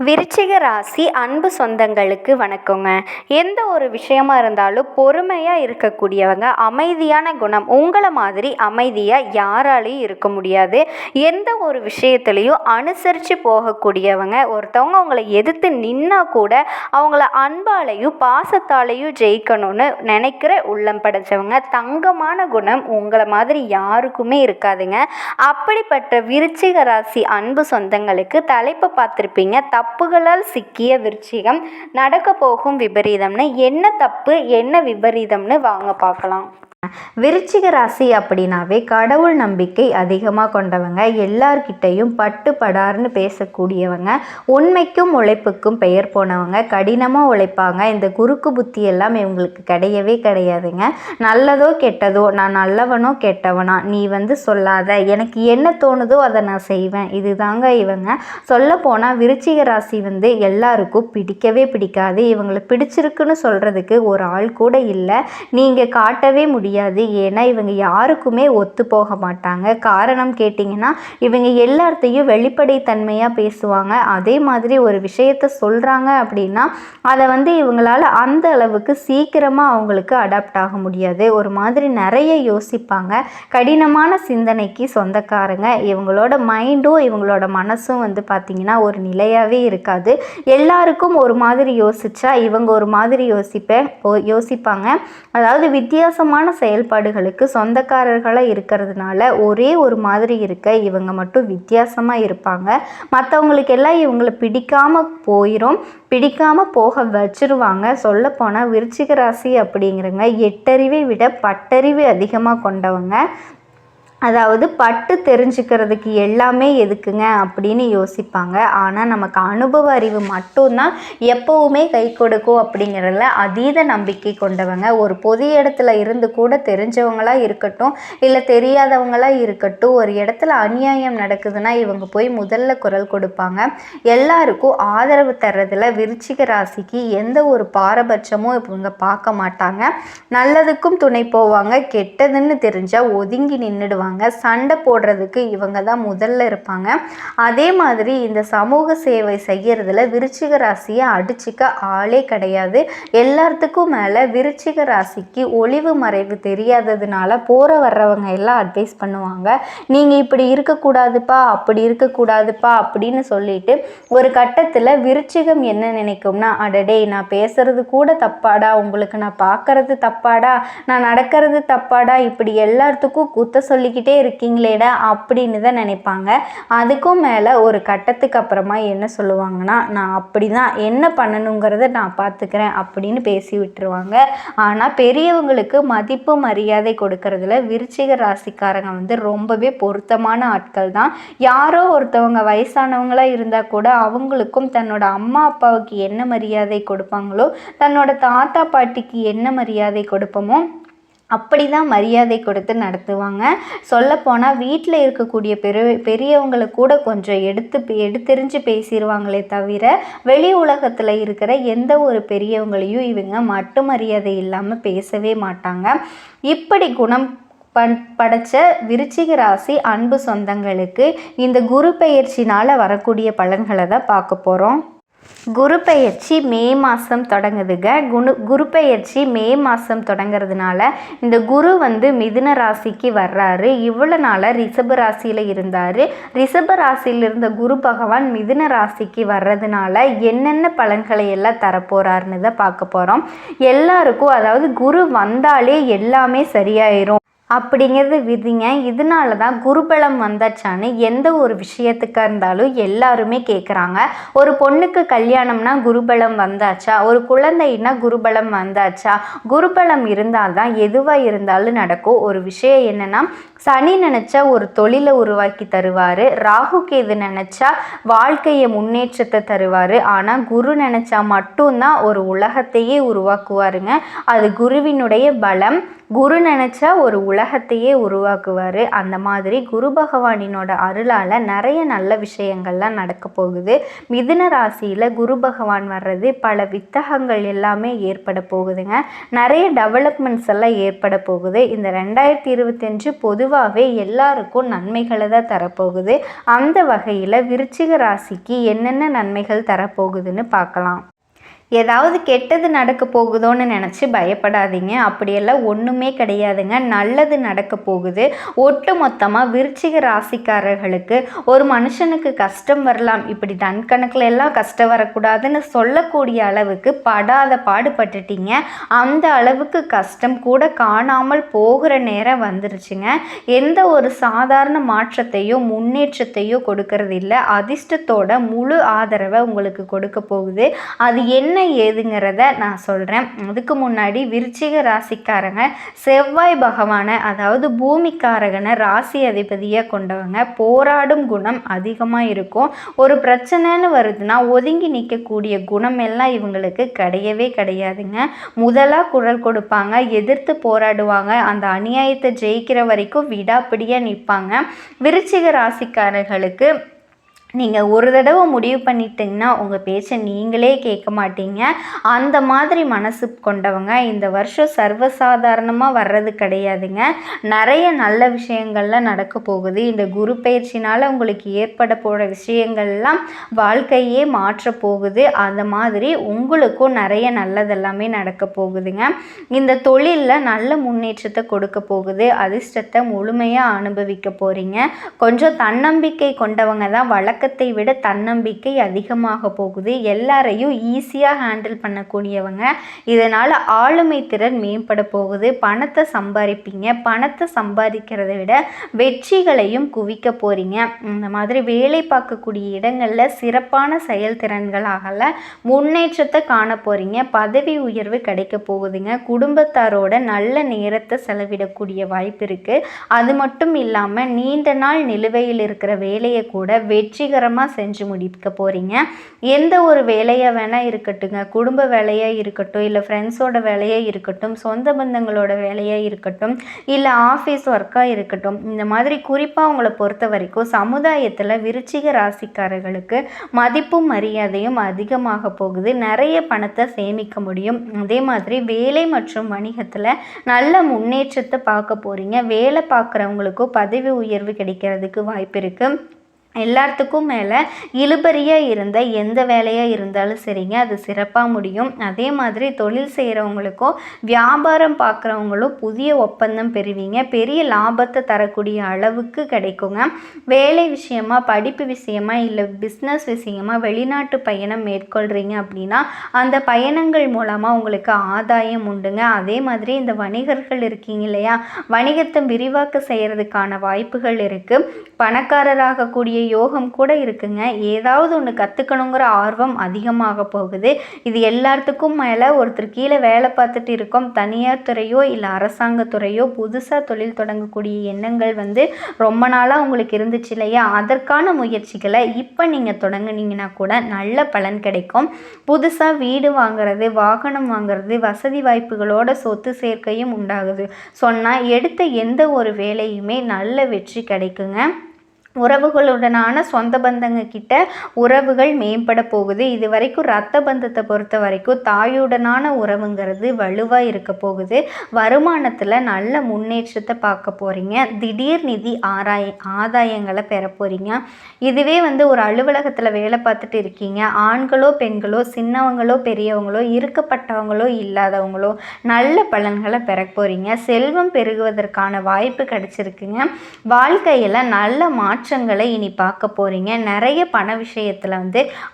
விருச்சிக ராசி அன்பு சொந்தங்களுக்கு வணக்கங்க. எந்த ஒரு விஷயமா இருந்தாலும் பொறுமையாக இருக்கக்கூடியவங்க, அமைதியான குணம். உங்களை மாதிரி அமைதியாக யாராலையும் இருக்க முடியாது. எந்த ஒரு விஷயத்துலையும் அனுசரித்து போகக்கூடியவங்க. ஒருத்தவங்க அவங்கள எதிர்த்து நின்னா கூட அவங்கள அன்பாலையும் பாசத்தாலையும் ஜெயிக்கணும்னு நினைக்கிற உள்ளம் படைச்சவங்க. தங்கமான குணம் உங்களை மாதிரி யாருக்குமே இருக்காதுங்க. அப்படிப்பட்ட விருச்சிக ராசி அன்பு சொந்தங்களுக்கு தலைப்பை பார்த்துருப்பீங்க. தப்புகளால் சிக்கிய விருச்சிகம், நடக்க போகும் விபரீதம்னு. என்ன தப்பு என்ன விபரீதம்னு வாங்க பார்க்கலாம். விருச்சிக ராசி அப்படின்னாவே கடவுள் நம்பிக்கை அதிகமாக கொண்டவங்க, எல்லார்கிட்டையும் பட்டு படார்னு பேசக்கூடியவங்க, உண்மைக்கும் உழைப்புக்கும் பெயர் போனவங்க, கடினமாக உழைப்பாங்க. இந்த குறுக்கு புத்தி எல்லாம் இவங்களுக்கு கிடையவே கிடையாதுங்க. நல்லதோ கெட்டதோ, நான் நல்லவனோ கெட்டவனா நீ சொல்லாத, எனக்கு என்ன தோணுதோ அதை நான் செய்வேன், இதுதாங்க இவங்க. சொல்லப்போனால் விருச்சிக ராசி எல்லாருக்கும் பிடிக்கவே பிடிக்காது. இவங்களை பிடிச்சிருக்குன்னு சொல்கிறதுக்கு ஒரு ஆள் கூட இல்லை. நீங்கள் காட்டவே முடியாது. ஏன்னா இவங்க யாருக்குமே ஒத்து போக மாட்டாங்க. காரணம் கேட்டிங்கன்னா, இவங்க எல்லாத்தையும் வெளிப்படைத்தன்மையாக பேசுவாங்க. அதே மாதிரி ஒரு விஷயத்த சொல்கிறாங்க அப்படின்னா அதை இவங்களால அந்த அளவுக்கு சீக்கிரமாக அவங்களுக்கு அடாப்ட் ஆக முடியாது. ஒரு மாதிரி நிறைய யோசிப்பாங்க. கடினமான சிந்தனைக்கு சொந்தக்காரங்க. இவங்களோட மைண்டும் இவங்களோட மனசும் பார்த்திங்கன்னா ஒரு நிலையாகவே இருக்காது. எல்லாருக்கும் ஒரு மாதிரி யோசிச்சா இவங்க ஒரு மாதிரி யோசிப்பாங்க. அதாவது வித்தியாசமான செயல்பாடுகளுக்கு சொந்தக்காரர்களாக இருக்கிறதுனால ஒரே ஒரு மாதிரி இருக்க இவங்க மட்டும் வித்தியாசமாக இருப்பாங்க. மற்றவங்களுக்கெல்லாம் இவங்களை பிடிக்காமல் போக வச்சிருவாங்க. சொல்லப்போனால் விருச்சிக ராசி அப்படிங்கிறவங்க 8 அறிவை விட பட்டறிவு அதிகமாக கொண்டவங்க. அதாவது பட்டு தெரிஞ்சுக்கிறதுக்கு எல்லாமே எதுக்குங்க அப்படின்னு யோசிப்பாங்க. ஆனால் நமக்கு அனுபவ அறிவு மட்டும்தான் எப்போவுமே கை கொடுக்கும் அப்படிங்கிறதுல அதீத நம்பிக்கை கொண்டவங்க. ஒரு பொது இடத்துல இருந்து கூட தெரிஞ்சவங்களாக இருக்கட்டும் இல்லை தெரியாதவங்களாக இருக்கட்டும், ஒரு இடத்துல அநியாயம் நடக்குதுன்னா இவங்க போய் முதல்ல குரல் கொடுப்பாங்க. எல்லாருக்கும் ஆதரவு தர்றதுல விருச்சிக ராசிக்கு எந்த ஒரு பாரபட்சமும் இவங்க பார்க்க மாட்டாங்க. நல்லதுக்கும் துணை போவாங்க, கெட்டதுன்னு தெரிஞ்சால் ஒதுங்கி நின்றுடுவாங்க. சண்டை போடுறதுக்கு இவங்க தான் முதல்ல இருப்பாங்க. அதே மாதிரி இந்த சமூக சேவை செய்யறதுல விருச்சிக ராசியை அடிச்சுக்க ஆளே கிடையாது. எல்லாத்துக்கும் மேலே விருச்சிக ராசிக்கு ஒளிவு மறைவு தெரியாததுனால வர்றவங்க எல்லாம் அட்வைஸ் பண்ணுவாங்க. நீங்கள் இப்படி இருக்கக்கூடாதுப்பா, அப்படி இருக்கக்கூடாதுப்பா அப்படின்னு சொல்லிட்டு ஒரு கட்டத்தில் விருச்சிகம் என்ன நினைக்கும்னா, அடடே நான் பேசுறது கூட தப்பாடா, உங்களுக்கு நான் பார்க்கறது தப்பாடா, நான் நடக்கிறது தப்பாடா, இப்படி எல்லாத்துக்கும் குத்த சொல்லிக்கிட்டே இருக்கீங்களேடா அப்படின்னு தான் நினைப்பாங்க. அதுக்கும் மேலே ஒரு கட்டத்துக்கு அப்புறமா என்ன சொல்லுவாங்கன்னா, நான் அப்படி தான் என்ன பண்ணணுங்கிறத நான் பார்த்துக்கிறேன் அப்படின்னு பேசி விட்டுருவாங்க. ஆனால் பெரியவங்களுக்கு மதிப்பு மரியாதை கொடுக்கறதுல விருச்சிக ராசிக்காரங்க ரொம்பவே பொருத்தமான ஆட்கள் தான். யாரோ ஒருத்தவங்க வயசானவங்களாக இருந்தால் கூட அவங்களுக்கும் தன்னோட அம்மா அப்பாவுக்கு என்ன மரியாதை கொடுப்பாங்களோ, தன்னோட தாத்தா பாட்டிக்கு என்ன மரியாதை கொடுப்போமோ அப்படி தான் மரியாதை கொடுத்து நடத்துவாங்க. சொல்லப்போனால் வீட்டில் இருக்கக்கூடிய பெரியவங்களை கூட கொஞ்சம் எடுத்தெறிஞ்சு பேசிடுவாங்களே தவிர வெளி உலகத்தில் இருக்கிற எந்த ஒரு பெரியவங்களையும் இவங்க மட்டு மரியாதை இல்லாமல் பேசவே மாட்டாங்க. இப்படி குணம் படைச்ச விருச்சிக ராசி அன்பு சொந்தங்களுக்கு இந்த குரு பெயர்ச்சினால் வரக்கூடிய பலன்களை தான் பார்க்க போகிறோம். குரு பெயர்ச்சி மே மாதம் தொடங்குதுங்க. குரு பெயர்ச்சி மே மாதம் தொடங்கிறதுனால இந்த குரு மிதுன ராசிக்கு வர்றாரு. இவ்வளோ நாளாக ரிஷப ராசியில் இருந்தார். ரிஷப ராசியில் இருந்த குரு பகவான் மிதுன ராசிக்கு வர்றதுனால என்னென்ன பலன்களை எல்லாம் தரப்போறாருன்னு தான் பார்க்க போகிறோம். எல்லாருக்கும் அதாவது குரு வந்தாலே எல்லாமே சரியாயிரும் அப்படிங்கிறது விதிங்க. இதனால தான் குருபலம் வந்தாச்சான்னு எந்த ஒரு விஷயத்துக்காக இருந்தாலும் எல்லாருமே கேட்குறாங்க. ஒரு பொண்ணுக்கு கல்யாணம்னா குருபலம் வந்தாச்சா, ஒரு குழந்தைன்னா குருபலம் வந்தாச்சா. குருபலம் இருந்தால் தான் எதுவாக இருந்தாலும் நடக்கும். ஒரு விஷயம் என்னென்னா, சனி நினச்சா ஒரு தொழிலை உருவாக்கி தருவார், ராகு கேது நினச்சா வாழ்க்கையை முன்னேற்றத்தை தருவார். ஆனால் குரு நினச்சா மட்டும்தான் ஒரு உலகத்தையே உருவாக்குவாருங்க. அது குருவினுடைய பலம். குரு நினச்சா ஒரு உலகத்தையே உருவாக்குவார். அந்த மாதிரி குரு பகவானினோட அருளால் நிறைய நல்ல விஷயங்கள்லாம் நடக்க போகுது. மிதுன ராசியில் குரு பகவான் வர்றது பல வித்தகங்கள் எல்லாமே ஏற்பட போகுதுங்க. நிறைய டெவலப்மெண்ட்ஸ் எல்லாம் ஏற்பட போகுது. இந்த 2025 பொதுவாகவே எல்லாருக்கும் நன்மைகளை தான் தரப்போகுது. அந்த வகையில் விருச்சிக ராசிக்கு என்னென்ன நன்மைகள் தரப்போகுதுன்னு பார்க்கலாம். ஏதாவது கெட்டது நடக்க போகுதோன்னு நினச்சி பயப்படாதீங்க. அப்படியெல்லாம் ஒன்றுமே கிடையாதுங்க. நல்லது நடக்க போகுது. ஒட்டு மொத்தமாக விருச்சிக ராசிக்காரர்களுக்கு ஒரு மனுஷனுக்கு கஷ்டம் வரலாம், இப்படி டன் கணக்கில் எல்லாம் கஷ்டம் வரக்கூடாதுன்னு சொல்லக்கூடிய அளவுக்கு படாத பாடுபட்டுட்டீங்க. அந்த அளவுக்கு கஷ்டம் கூட காணாமல் போகிற நேரம் வந்துருச்சுங்க. எந்த ஒரு சாதாரண மாற்றத்தையோ முன்னேற்றத்தையோ கொடுக்கறது இல்லை. அதிர்ஷ்டத்தோட முழு ஆதரவை உங்களுக்கு கொடுக்க போகுது. அது என்ன ஏதுங்கிறத நான் சொல்கிறேன். அதுக்கு முன்னாடி விருச்சிக ராசிக்காரங்க செவ்வாய் பகவானை, அதாவது பூமிக்காரகனை ராசி அதிபதியாக கொண்டவங்க. போராடும் குணம் அதிகமாக இருக்கும். ஒரு பிரச்சனைன்னு வருதுன்னா ஒதுங்கி நிற்கக்கூடிய குணம் எல்லாம் இவங்களுக்கு கிடையவே கிடையாதுங்க. முதலாக குரல் கொடுப்பாங்க, எதிர்த்து போராடுவாங்க, அந்த அநியாயத்தை ஜெயிக்கிற வரைக்கும் விடாப்பிடியாக நிற்பாங்க. விருச்சிக ராசிக்காரர்களுக்கு நீங்கள் ஒரு தடவை முடிவு பண்ணிட்டீங்கன்னா உங்கள் பேச்சை நீங்களே கேட்க மாட்டீங்க. அந்த மாதிரி மனசு கொண்டவங்க. இந்த வருஷம் சர்வசாதாரணமாக வர்றது கிடையாதுங்க. நிறைய நல்ல விஷயங்கள்லாம் நடக்க போகுது. இந்த குரு பயிற்சினால் உங்களுக்கு ஏற்பட போகிற விஷயங்கள்லாம் வாழ்க்கையே மாற்ற போகுது. அந்த மாதிரி உங்களுக்கும் நிறைய நல்லதெல்லாமே நடக்க போகுதுங்க. இந்த தொழிலில் நல்ல முன்னேற்றத்தை கொடுக்க போகுது. அதிர்ஷ்டத்தை முழுமையாக அனுபவிக்க போகிறீங்க. கொஞ்சம் தன்னம்பிக்கை கொண்டவங்க தான். வழக்கத்தை விட தன்னம்பிக்கை அதிகமாக போகுது. எல்லாரையும் ஈஸியாக ஹேண்டில் பண்ணக்கூடியவங்க. இதனால் ஆளுமை திறன் மேம்பட போகுது. பணத்தை சம்பாதிப்பீங்க. பணத்தை சம்பாதிக்கிறத விட வெற்றிகளையும் குவிக்க போகிறீங்க. இந்த மாதிரி வேலை பார்க்கக்கூடிய இடங்களில் சிறப்பான செயல்திறன்களாகல முன்னேற்றத்தை காண போகிறீங்க. பதவி உயர்வு கிடைக்க போகுதுங்க. குடும்பத்தாரோட நல்ல நேரத்தை செலவிடக்கூடிய வாய்ப்பு இருக்குது. அது மட்டும் இல்லாமல் நீண்ட நாள் நிலுவையில் இருக்கிற வேலையை கூட வெற்றிகரமாக செஞ்சு முடிக்க போகிறீங்க. எந்த ஒரு வேலையாக வேணால் இருக்கட்டுங்க, குடும்ப வேலையாக இருக்கட்டும், இல்லை ஃப்ரெண்ட்ஸோட வேலையாக இருக்கட்டும், சொந்த பந்தங்களோட வேலையாக இருக்கட்டும், இல்லை ஆஃபீஸ் ஒர்க்காக இருக்கட்டும், இந்த மாதிரி குறிப்பாக உங்களை பொறுத்த வரைக்கும் சமுதாயத்தில் விருச்சிக ராசிக்காரர்களுக்கு மதிப்பும் மரியாதையும் அதிகமாக போகுது. நிறைய பணத்தை சேமிக்க முடியும். அதே மாதிரி வேலை மற்றும் வணிகத்தில் நல்ல முன்னேற்றத்தை பார்க்க போகிறீங்க. வேலை பார்க்குறவங்களுக்கும் பதவி உயர்வு கிடைக்கிறதுக்கு வாய்ப்பு இருக்குது. எல்லாத்துக்கும் மேலே இழுபறியாக இருந்த எந்த வேலையாக இருந்தாலும் சரிங்க, அது சிறப்பாக முடியும். அதே மாதிரி தொழில் செய்கிறவங்களுக்கும் வியாபாரம் பார்க்குறவங்களும் புதிய ஒப்பந்தம் பெறுவீங்க. பெரிய லாபத்தை தரக்கூடிய அளவுக்கு கிடைக்குங்க. வேலை விஷயமா, படிப்பு விஷயமா, இல்லை பிஸ்னஸ் விஷயமா வெளிநாட்டு பயணம் மேற்கொள்கிறீங்க அப்படின்னா அந்த பயணங்கள் மூலமாக உங்களுக்கு ஆதாயம் உண்டுங்க. அதே மாதிரி இந்த வணிகர்கள் இருக்கீங்க இல்லையா, வணிகத்தை விரிவாக்க செய்கிறதுக்கான வாய்ப்புகள் இருக்குது. பணக்காரராகக்கூடிய யோகம் கூட இருக்குங்க. ஏதாவது ஒன்று கற்றுக்கணுங்கிற ஆர்வம் அதிகமாக போகுது. இது எல்லாத்துக்கும் மேலே ஒருத்தர் கீழே வேலை பார்த்துட்டு இருக்கோம், தனியார் துறையோ இல்லை அரசாங்கத்துறையோ புதுசாக தொழில் தொடங்கக்கூடிய எண்ணங்கள் ரொம்ப நாளாக உங்களுக்கு இருந்துச்சு இல்லையா, அதற்கான முயற்சிகளை இப்போ நீங்கள் தொடங்குனீங்கன்னா கூட நல்ல பலன் கிடைக்கும். புதுசாக வீடு வாங்குறது, வாகனம் வாங்குறது, வசதி வாய்ப்புகளோட சொத்து சேர்க்கையும் உண்டாகுது. சொன்னால் எடுத்த எந்த ஒரு வேலையுமே நல்ல வெற்றி கிடைக்குங்க. உறவுகளுடனான சொந்த பந்தங்க கிட்ட உறவுகள் மேம்பட போகுது. இது வரைக்கும் ரத்த பந்தத்தை பொறுத்த வரைக்கும் தாயுடனான உறவுங்கிறது வலுவாக இருக்க போகுது. வருமானத்தில் நல்ல முன்னேற்றத்தை பார்க்க போகிறீங்க. திடீர் நிதி ஆதாயங்களை பெற போகிறீங்க. இதுவே ஒரு அலுவலகத்தில் வேலை பார்த்துட்டு இருக்கீங்க, ஆண்களோ பெண்களோ, சின்னவங்களோ பெரியவங்களோ, இருக்கப்பட்டவங்களோ இல்லாதவங்களோ நல்ல பலன்களை பெற போகிறீங்க. செல்வம் பெருகுவதற்கான வாய்ப்பு கிடைச்சிருக்குங்க. வாழ்க்கையில் நல்ல மாற்றங்களை இனி பார்க்க போகிறீங்க. நிறைய பண விஷயத்தில்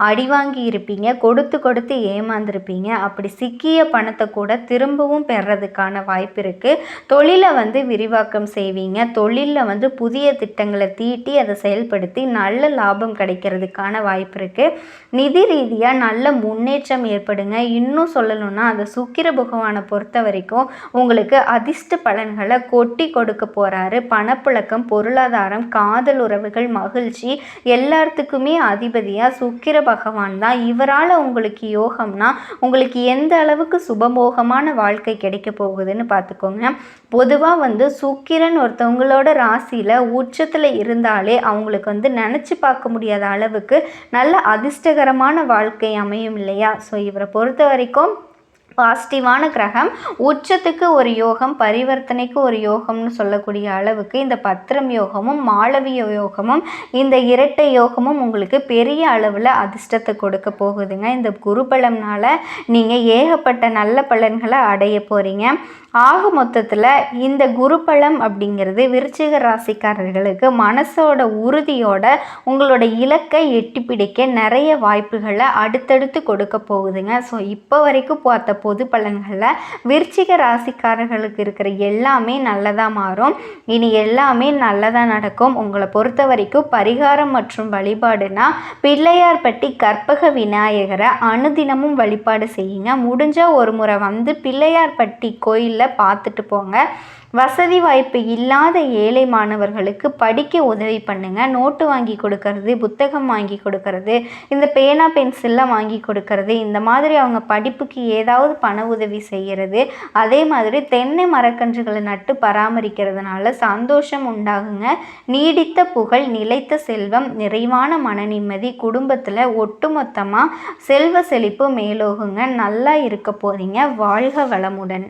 அடிவாங்கி இருப்பீங்க, கொடுத்து ஏமாந்துருப்பீங்க. அப்படி சிக்கிய பணத்தை கூட திரும்பவும் பெறதுக்கான வாய்ப்பு இருக்குது. தொழிலை விரிவாக்கம் செய்வீங்க. தொழிலில் புதிய திட்டங்களை தீட்டி அதை செயல்படுத்தி நல்ல லாபம் கிடைக்கிறதுக்கான வாய்ப்பு இருக்குது. நிதி ரீதியாக நல்ல முன்னேற்றம் ஏற்படுங்க. இன்னும் சொல்லணும்னா அந்த சுக்கிர பகவானை பொறுத்த வரைக்கும் உங்களுக்கு அதிர்ஷ்ட பலன்களை கொட்டி கொடுக்க போகிறாரு. பணப்புழக்கம், பொருளாதாரம், காதல் உறவு உறவுகள், மகிழ்ச்சி எல்லாத்துக்குமே அதிபதியாக சுக்கிர பகவான் தான். இவரால் உங்களுக்கு யோகம்னா உங்களுக்கு எந்த அளவுக்கு சுபமோகமான வாழ்க்கை கிடைக்க போகுதுன்னு பார்த்துக்கோங்க. பொதுவாக சுக்கிரன் ஒருத்தவங்களோட ராசியில் உச்சத்தில் இருந்தாலே அவங்களுக்கு நினச்சி பார்க்க முடியாத அளவுக்கு நல்ல அதிர்ஷ்டகரமான வாழ்க்கை அமையும் இல்லையா? ஸோ இவரை பொறுத்த வரைக்கும் பாசிட்டிவான கிரகம். உச்சத்துக்கு ஒரு யோகம், பரிவர்த்தனைக்கு ஒரு யோகம்னு சொல்லக்கூடிய அளவுக்கு இந்த பத்திரம் யோகமும் மாளவிய யோகமும் இந்த இரட்டை யோகமும் உங்களுக்கு பெரிய அளவில் அதிர்ஷ்டத்தை கொடுக்க போகுதுங்க. இந்த குரு பலம்னால நீங்கள் ஏகப்பட்ட நல்ல பலன்களை அடைய போகிறீங்க. ஆக மொத்தத்தில் இந்த குரு பலம் அப்படிங்கிறது விருச்சிக ராசிக்காரர்களுக்கு மனசோட உறுதியோட உங்களோட இலக்கை எட்டி பிடிக்க நிறைய வாய்ப்புகளை அடுத்தடுத்து கொடுக்க போகுதுங்க. ஸோ இப்போ வரைக்கும் பார்த்த பொது பலன்களில் விருச்சிக ராசிக்காரர்களுக்கு இருக்கிற எல்லாமே நல்லதாக மாறும். இனி எல்லாமே நல்லதாக நடக்கும். உங்களை பொறுத்த வரைக்கும் பரிகாரம் மற்றும் வழிபாடுனா பிள்ளையார்பட்டி கற்பக விநாயகரை அனுதினமும் வழிபாடு செய்யுங்க. முடிஞ்சால் ஒரு முறை பிள்ளையார்பட்டி கோயிலில் பார்த்துட்டு போங்க. வசதி வாய்ப்பு இல்லாத ஏழை மாணவர்களுக்கு படிக்க உதவி பண்ணுங்க. நோட்டு வாங்கி கொடுக்கறது, புத்தகம் வாங்கி கொடுக்கறது, இந்த பேனா பென்சில்லாம் வாங்கி கொடுக்கறது, இந்த மாதிரி அவங்க படிப்புக்கு ஏதாவது பண உதவி செய்கிறது. அதே மாதிரி தென்னை மரக்கன்றுகளை நட்டு பராமரிக்கிறதுனால சந்தோஷம் உண்டாகுங்க. நீடித்த புகழ், நிலைத்த செல்வம், நிறைவான மன நிம்மதி, குடும்பத்தில் ஒட்டுமொத்தமாக செல்வ செழிப்பு மேலோகுங்க. நல்லா இருக்க போறீங்க. வாழ்க வளமுடன்.